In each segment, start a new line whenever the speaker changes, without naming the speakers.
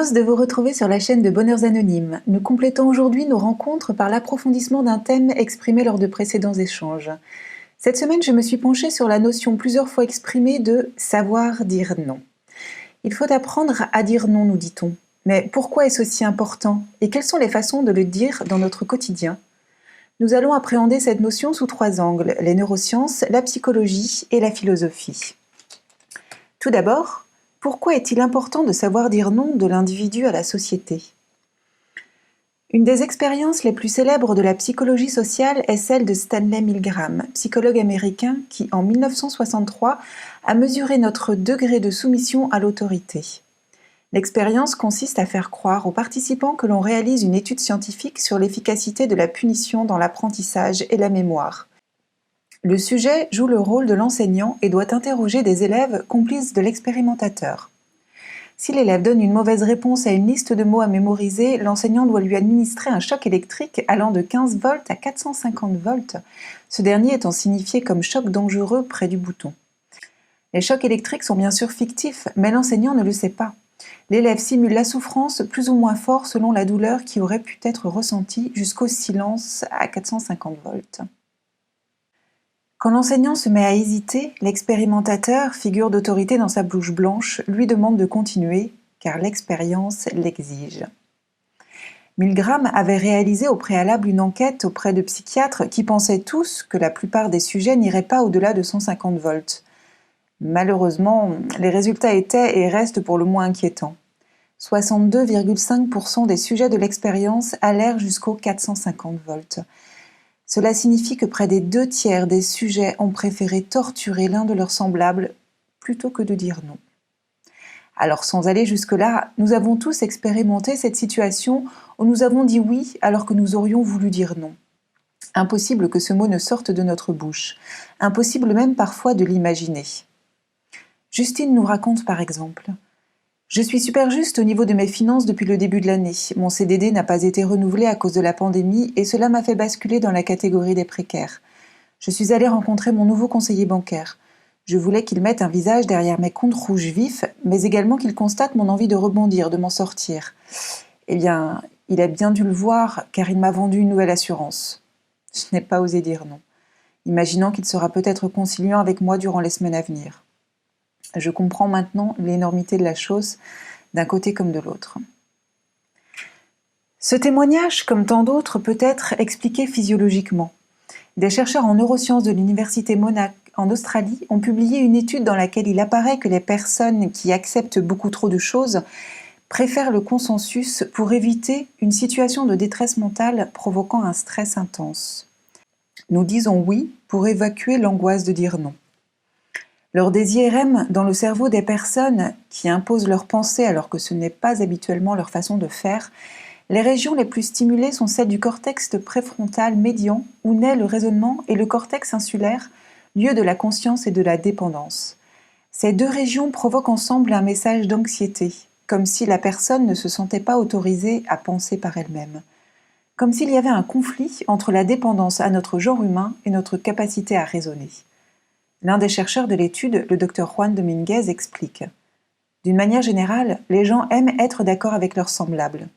Heureuse de vous retrouver sur la chaîne de Bonheurs Anonymes. Nous complétons aujourd'hui nos rencontres par l'approfondissement d'un thème exprimé lors de précédents échanges. Cette semaine, je me suis penchée sur la notion plusieurs fois exprimée de « savoir dire non ». Il faut apprendre à dire non, nous dit-on. Mais pourquoi est-ce aussi important? Et quelles sont les façons de le dire dans notre quotidien? Nous allons appréhender cette notion sous 3 angles, les neurosciences, la psychologie et la philosophie. Tout d'abord, pourquoi est-il important de savoir dire non de l'individu à la société? Une des expériences les plus célèbres de la psychologie sociale est celle de Stanley Milgram, psychologue américain qui, en 1963, a mesuré notre degré de soumission à l'autorité. L'expérience consiste à faire croire aux participants que l'on réalise une étude scientifique sur l'efficacité de la punition dans l'apprentissage et la mémoire. Le sujet joue le rôle de l'enseignant et doit interroger des élèves complices de l'expérimentateur. Si l'élève donne une mauvaise réponse à une liste de mots à mémoriser, l'enseignant doit lui administrer un choc électrique allant de 15 volts à 450 volts, ce dernier étant signifié comme choc dangereux près du bouton. Les chocs électriques sont bien sûr fictifs, mais l'enseignant ne le sait pas. L'élève simule la souffrance plus ou moins fort selon la douleur qui aurait pu être ressentie jusqu'au silence à 450 volts. Quand l'enseignant se met à hésiter, l'expérimentateur, figure d'autorité dans sa blouse blanche, lui demande de continuer, car l'expérience l'exige. Milgram avait réalisé au préalable une enquête auprès de psychiatres qui pensaient tous que la plupart des sujets n'iraient pas au-delà de 150 volts. Malheureusement, les résultats étaient et restent pour le moins inquiétants. 62,5% des sujets de l'expérience allèrent jusqu'aux 450 volts. Cela signifie que près des 2/3 des sujets ont préféré torturer l'un de leurs semblables plutôt que de dire non. Alors sans aller jusque-là, nous avons tous expérimenté cette situation où nous avons dit oui alors que nous aurions voulu dire non. Impossible que ce mot ne sorte de notre bouche, impossible même parfois de l'imaginer. Justine nous raconte par exemple: je suis super juste au niveau de mes finances depuis le début de l'année. Mon CDD n'a pas été renouvelé à cause de la pandémie et cela m'a fait basculer dans la catégorie des précaires. Je suis allée rencontrer mon nouveau conseiller bancaire. Je voulais qu'il mette un visage derrière mes comptes rouges vifs, mais également qu'il constate mon envie de rebondir, de m'en sortir. Eh bien, il a bien dû le voir car il m'a vendu une nouvelle assurance. Je n'ai pas osé dire non, imaginant qu'il sera peut-être conciliant avec moi durant les semaines à venir. Je comprends maintenant l'énormité de la chose, d'un côté comme de l'autre. Ce témoignage, comme tant d'autres, peut être expliqué physiologiquement. Des chercheurs en neurosciences de l'université Monash en Australie ont publié une étude dans laquelle il apparaît que les personnes qui acceptent beaucoup trop de choses préfèrent le consensus pour éviter une situation de détresse mentale provoquant un stress intense. Nous disons oui pour évacuer l'angoisse de dire non. Lors des IRM dans le cerveau des personnes qui imposent leurs pensées alors que ce n'est pas habituellement leur façon de faire, les régions les plus stimulées sont celles du cortex préfrontal médian où naît le raisonnement et le cortex insulaire, lieu de la conscience et de la dépendance. Ces 2 régions provoquent ensemble un message d'anxiété, comme si la personne ne se sentait pas autorisée à penser par elle-même. Comme s'il y avait un conflit entre la dépendance à notre genre humain et notre capacité à raisonner. L'un des chercheurs de l'étude, le Dr Juan Dominguez, explique: d'une manière générale, les gens aiment être d'accord avec leurs semblables.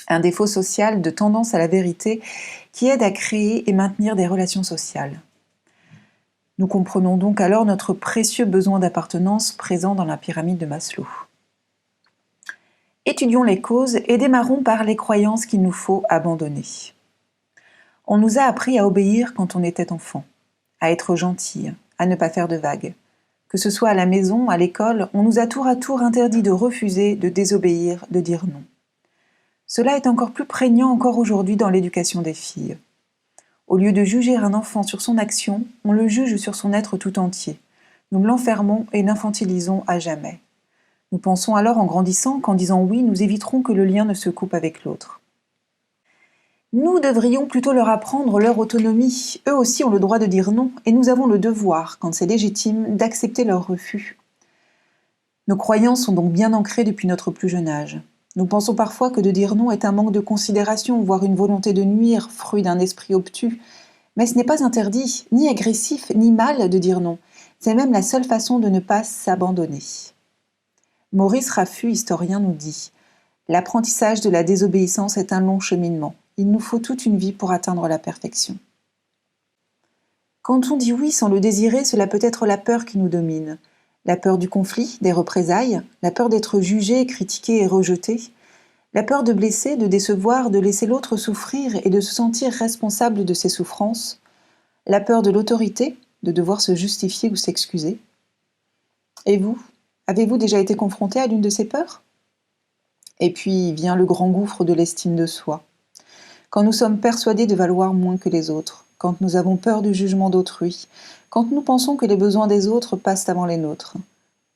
Un défaut social de tendance à la vérité qui aide à créer et maintenir des relations sociales. Nous comprenons donc alors notre précieux besoin d'appartenance présent dans la pyramide de Maslow. Étudions les causes et démarrons par les croyances qu'il nous faut abandonner. On nous a appris à obéir quand on était enfant, à être gentil, à ne pas faire de vagues. Que ce soit à la maison, à l'école, on nous a tour à tour interdit de refuser, de désobéir, de dire non. Cela est encore plus prégnant encore aujourd'hui dans l'éducation des filles. Au lieu de juger un enfant sur son action, on le juge sur son être tout entier. Nous l'enfermons et l'infantilisons à jamais. Nous pensons alors en grandissant qu'en disant oui, nous éviterons que le lien ne se coupe avec l'autre. Nous devrions plutôt leur apprendre leur autonomie. Eux aussi ont le droit de dire non, et nous avons le devoir, quand c'est légitime, d'accepter leur refus. Nos croyances sont donc bien ancrées depuis notre plus jeune âge. Nous pensons parfois que de dire non est un manque de considération, voire une volonté de nuire, fruit d'un esprit obtus. Mais ce n'est pas interdit, ni agressif, ni mal de dire non. C'est même la seule façon de ne pas s'abandonner. Maurice Raffu, historien, nous dit: L'apprentissage de la désobéissance est un long cheminement. Il nous faut toute une vie pour atteindre la perfection. Quand on dit oui sans le désirer, cela peut être la peur qui nous domine. La peur du conflit, des représailles, la peur d'être jugé, critiqué et rejeté, la peur de blesser, de décevoir, de laisser l'autre souffrir et de se sentir responsable de ses souffrances, la peur de l'autorité, de devoir se justifier ou s'excuser. Et vous, avez-vous déjà été confronté à l'une de ces peurs ? Et puis vient le grand gouffre de l'estime de soi. Quand nous sommes persuadés de valoir moins que les autres, quand nous avons peur du jugement d'autrui, quand nous pensons que les besoins des autres passent avant les nôtres,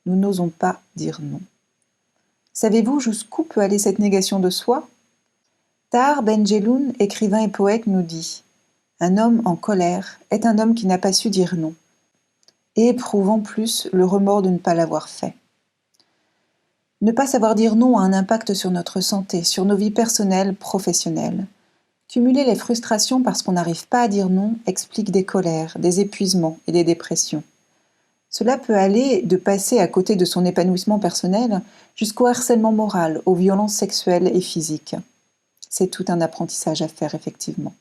nous n'osons pas dire non. Savez-vous jusqu'où peut aller cette négation de soi ? Tahar Ben Jelloun, écrivain et poète, nous dit « Un homme en colère est un homme qui n'a pas su dire non, et éprouve en plus le remords de ne pas l'avoir fait. » Ne pas savoir dire non a un impact sur notre santé, sur nos vies personnelles, professionnelles. Cumuler les frustrations parce qu'on n'arrive pas à dire non explique des colères, des épuisements et des dépressions. Cela peut aller de passer à côté de son épanouissement personnel jusqu'au harcèlement moral, aux violences sexuelles et physiques. C'est tout un apprentissage à faire, effectivement.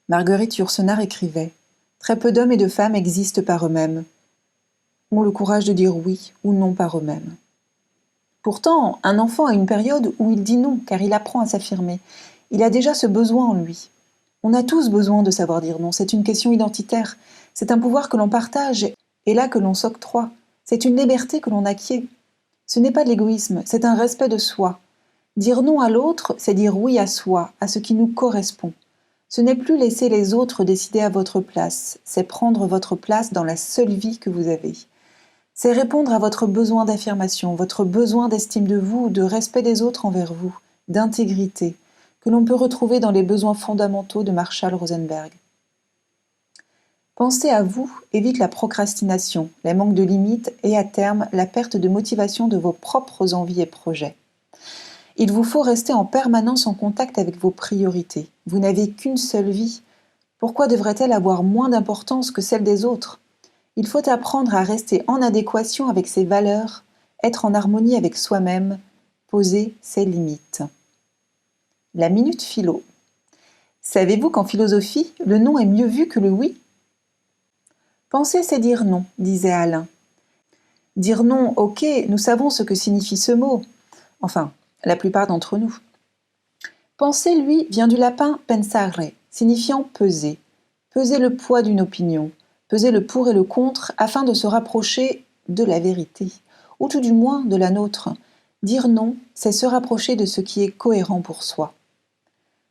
Marguerite Yourcenar écrivait « Très peu d'hommes et de femmes existent par eux-mêmes, ont le courage de dire oui ou non par eux-mêmes. » Pourtant, un enfant a une période où il dit non, car il apprend à s'affirmer. Il a déjà ce besoin en lui. On a tous besoin de savoir dire non, c'est une question identitaire. C'est un pouvoir que l'on partage et là que l'on s'octroie. C'est une liberté que l'on acquiert. Ce n'est pas de l'égoïsme, c'est un respect de soi. Dire non à l'autre, c'est dire oui à soi, à ce qui nous correspond. Ce n'est plus laisser les autres décider à votre place, c'est prendre votre place dans la seule vie que vous avez. C'est répondre à votre besoin d'affirmation, votre besoin d'estime de vous, de respect des autres envers vous, d'intégrité, que l'on peut retrouver dans les besoins fondamentaux de Marshall Rosenberg. Penser à vous évite la procrastination, les manques de limites et à terme la perte de motivation de vos propres envies et projets. Il vous faut rester en permanence en contact avec vos priorités. Vous n'avez qu'une seule vie. Pourquoi devrait-elle avoir moins d'importance que celle des autres ? Il faut apprendre à rester en adéquation avec ses valeurs, être en harmonie avec soi-même, poser ses limites. La minute philo. Savez-vous qu'en philosophie, le non est mieux vu que le oui ? Penser, c'est dire non, disait Alain. Dire non, ok, nous savons ce que signifie ce mot. Enfin, la plupart d'entre nous. Penser, lui, vient du latin pensare, signifiant peser. Peser le poids d'une opinion, peser le pour et le contre afin de se rapprocher de la vérité, ou tout du moins de la nôtre. Dire non, c'est se rapprocher de ce qui est cohérent pour soi.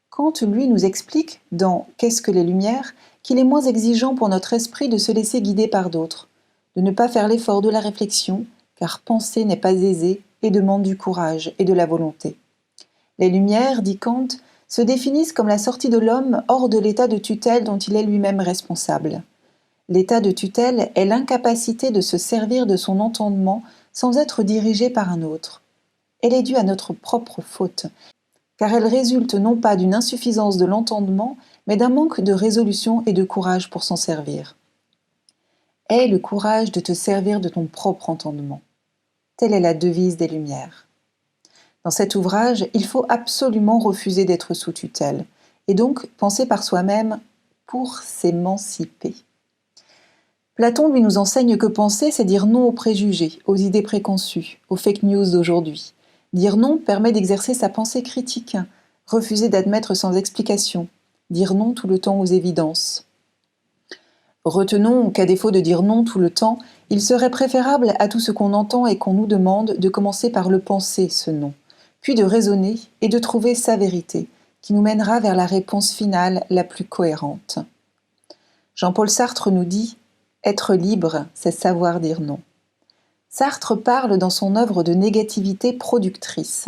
Kant, lui, nous explique, dans Qu'est-ce que les Lumières, qu'il est moins exigeant pour notre esprit de se laisser guider par d'autres, de ne pas faire l'effort de la réflexion, car penser n'est pas aisé et demande du courage et de la volonté. Les Lumières, dit Kant, se définissent comme la sortie de l'homme hors de l'état de tutelle dont il est lui-même responsable. L'état de tutelle est l'incapacité de se servir de son entendement sans être dirigé par un autre. Elle est due à notre propre faute, car elle résulte non pas d'une insuffisance de l'entendement, mais d'un manque de résolution et de courage pour s'en servir. Aie le courage de te servir de ton propre entendement. Telle est la devise des Lumières. Dans cet ouvrage, il faut absolument refuser d'être sous tutelle, et donc penser par soi-même pour s'émanciper. Platon lui nous enseigne que penser, c'est dire non aux préjugés, aux idées préconçues, aux fake news d'aujourd'hui. Dire non permet d'exercer sa pensée critique, refuser d'admettre sans explication, dire non tout le temps aux évidences. Retenons qu'à défaut de dire non tout le temps, il serait préférable à tout ce qu'on entend et qu'on nous demande de commencer par le penser, ce non, puis de raisonner et de trouver sa vérité, qui nous mènera vers la réponse finale la plus cohérente. Jean-Paul Sartre nous dit « Être libre, c'est savoir dire non ». Sartre parle dans son œuvre de négativité productrice.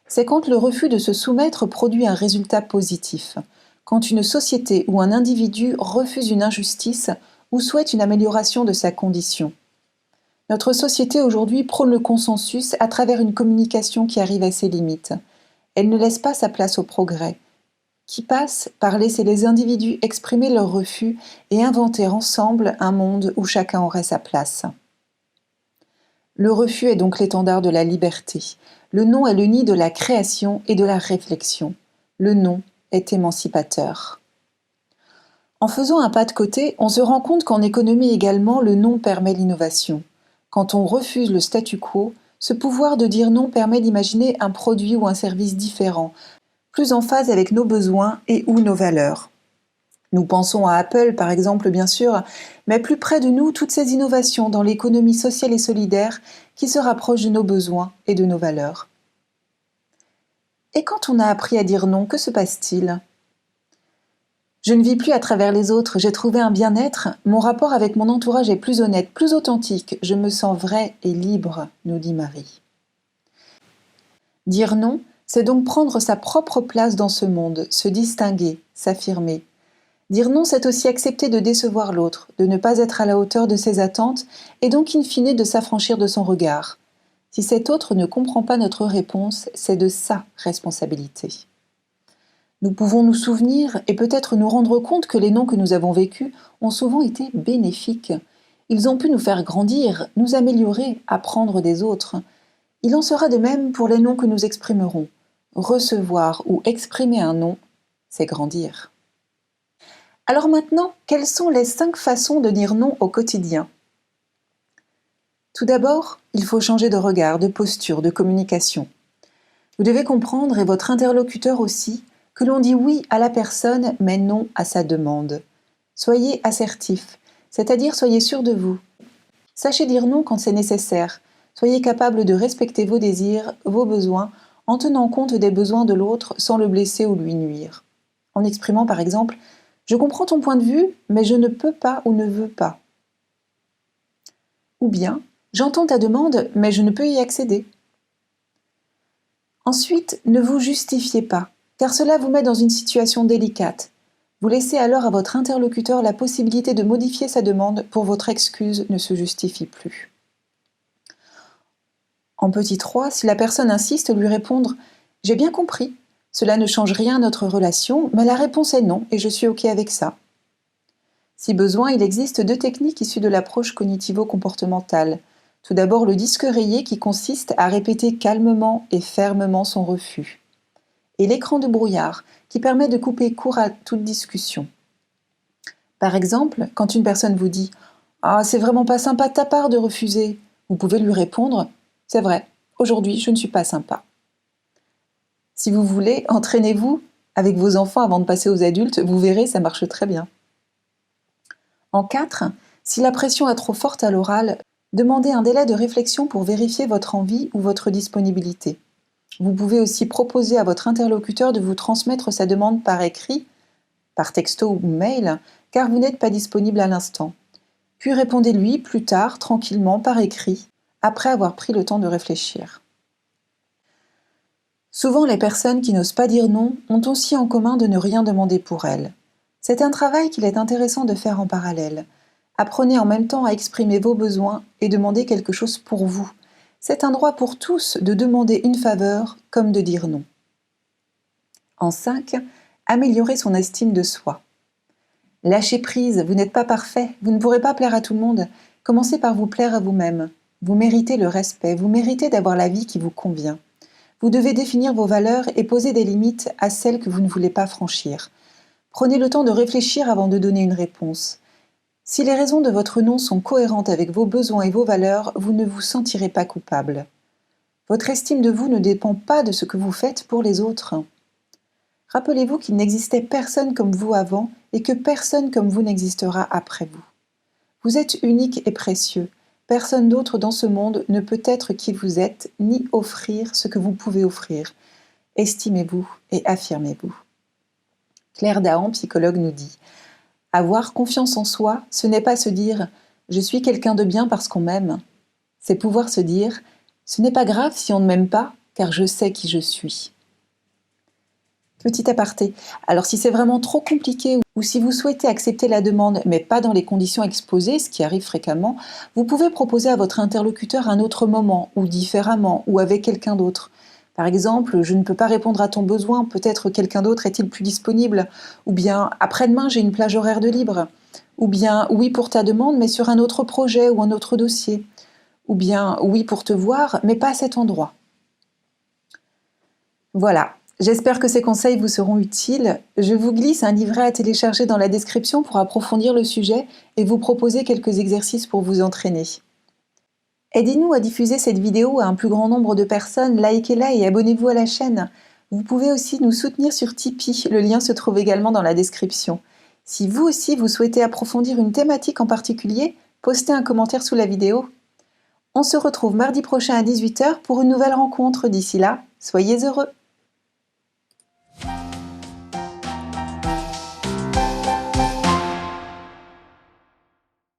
C'est quand le refus de se soumettre produit un résultat positif, quand une société ou un individu refuse une injustice ou souhaite une amélioration de sa condition. Notre société aujourd'hui prône le consensus à travers une communication qui arrive à ses limites. Elle ne laisse pas sa place au progrès, qui passe par laisser les individus exprimer leur refus et inventer ensemble un monde où chacun aurait sa place. Le refus est donc l'étendard de la liberté. Le non est le nid de la création et de la réflexion. Le non est émancipateur. En faisant un pas de côté, on se rend compte qu'en économie également, le non permet l'innovation. Quand on refuse le statu quo, ce pouvoir de dire non permet d'imaginer un produit ou un service différent, plus en phase avec nos besoins et ou nos valeurs. Nous pensons à Apple, par exemple, bien sûr, mais plus près de nous, toutes ces innovations dans l'économie sociale et solidaire qui se rapprochent de nos besoins et de nos valeurs. Et quand on a appris à dire non, que se passe-t-il ? Je ne vis plus à travers les autres, j'ai trouvé un bien-être, mon rapport avec mon entourage est plus honnête, plus authentique, je me sens vraie et libre, nous dit Marie. Dire non, c'est donc prendre sa propre place dans ce monde, se distinguer, s'affirmer. Dire non, c'est aussi accepter de décevoir l'autre, de ne pas être à la hauteur de ses attentes et donc in fine de s'affranchir de son regard. Si cet autre ne comprend pas notre réponse, c'est de sa responsabilité. Nous pouvons nous souvenir et peut-être nous rendre compte que les non que nous avons vécus ont souvent été bénéfiques. Ils ont pu nous faire grandir, nous améliorer, apprendre des autres. Il en sera de même pour les non que nous exprimerons. Recevoir ou exprimer un non, c'est grandir. Alors maintenant, quelles sont les 5 façons de dire non au quotidien ? Tout d'abord, il faut changer de regard, de posture, de communication. Vous devez comprendre, et votre interlocuteur aussi, que l'on dit oui à la personne, mais non à sa demande. Soyez assertif, c'est-à-dire soyez sûr de vous. Sachez dire non quand c'est nécessaire. Soyez capable de respecter vos désirs, vos besoins, en tenant compte des besoins de l'autre sans le blesser ou lui nuire. En exprimant par exemple « Je comprends ton point de vue, mais je ne peux pas ou ne veux pas ». Ou bien « J'entends ta demande, mais je ne peux y accéder ». Ensuite, ne vous justifiez pas, car cela vous met dans une situation délicate. Vous laissez alors à votre interlocuteur la possibilité de modifier sa demande pour votre excuse ne se justifie plus. En petit 3, si la personne insiste, lui répondre « J'ai bien compris, cela ne change rien à notre relation, mais la réponse est non et je suis OK avec ça ». Si besoin, il existe 2 techniques issues de l'approche cognitivo-comportementale. Tout d'abord, le disque rayé qui consiste à répéter calmement et fermement son refus. Et l'écran de brouillard qui permet de couper court à toute discussion. Par exemple, quand une personne vous dit « Ah, c'est vraiment pas sympa de ta part de refuser », vous pouvez lui répondre « C'est vrai, aujourd'hui je ne suis pas sympa ». Si vous voulez, entraînez-vous avec vos enfants avant de passer aux adultes, vous verrez, ça marche très bien. En 4, si la pression est trop forte à l'oral, demandez un délai de réflexion pour vérifier votre envie ou votre disponibilité. Vous pouvez aussi proposer à votre interlocuteur de vous transmettre sa demande par écrit, par texto ou mail, car vous n'êtes pas disponible à l'instant. Puis répondez-lui plus tard, tranquillement, par écrit, après avoir pris le temps de réfléchir. Souvent, les personnes qui n'osent pas dire non ont aussi en commun de ne rien demander pour elles. C'est un travail qu'il est intéressant de faire en parallèle. Apprenez en même temps à exprimer vos besoins et demander quelque chose pour vous. C'est un droit pour tous de demander une faveur comme de dire non. En 5, améliorer son estime de soi. Lâchez prise, vous n'êtes pas parfait, vous ne pourrez pas plaire à tout le monde. Commencez par vous plaire à vous-même. Vous méritez le respect, vous méritez d'avoir la vie qui vous convient. Vous devez définir vos valeurs et poser des limites à celles que vous ne voulez pas franchir. Prenez le temps de réfléchir avant de donner une réponse. Si les raisons de votre non sont cohérentes avec vos besoins et vos valeurs, vous ne vous sentirez pas coupable. Votre estime de vous ne dépend pas de ce que vous faites pour les autres. Rappelez-vous qu'il n'existait personne comme vous avant et que personne comme vous n'existera après vous. Vous êtes unique et précieux. Personne d'autre dans ce monde ne peut être qui vous êtes, ni offrir ce que vous pouvez offrir. Estimez-vous et affirmez-vous. Claire Dahan, psychologue, nous dit « Avoir confiance en soi, ce n'est pas se dire « je suis quelqu'un de bien parce qu'on m'aime ». C'est pouvoir se dire « ce n'est pas grave si on ne m'aime pas, car je sais qui je suis ». Petit aparté, alors si c'est vraiment trop compliqué ou si vous souhaitez accepter la demande mais pas dans les conditions exposées, ce qui arrive fréquemment, vous pouvez proposer à votre interlocuteur un autre moment ou différemment ou avec quelqu'un d'autre. Par exemple, je ne peux pas répondre à ton besoin, peut-être quelqu'un d'autre est-il plus disponible, ou bien après-demain j'ai une plage horaire de libre, ou bien oui pour ta demande mais sur un autre projet ou un autre dossier, ou bien oui pour te voir, mais pas à cet endroit. Voilà, j'espère que ces conseils vous seront utiles. Je vous glisse un livret à télécharger dans la description pour approfondir le sujet et vous proposer quelques exercices pour vous entraîner. Aidez-nous à diffuser cette vidéo à un plus grand nombre de personnes, likez-la et abonnez-vous à la chaîne. Vous pouvez aussi nous soutenir sur Tipeee, le lien se trouve également dans la description. Si vous aussi vous souhaitez approfondir une thématique en particulier, postez un commentaire sous la vidéo. On se retrouve mardi prochain à 18 h pour une nouvelle rencontre. D'ici là, soyez heureux!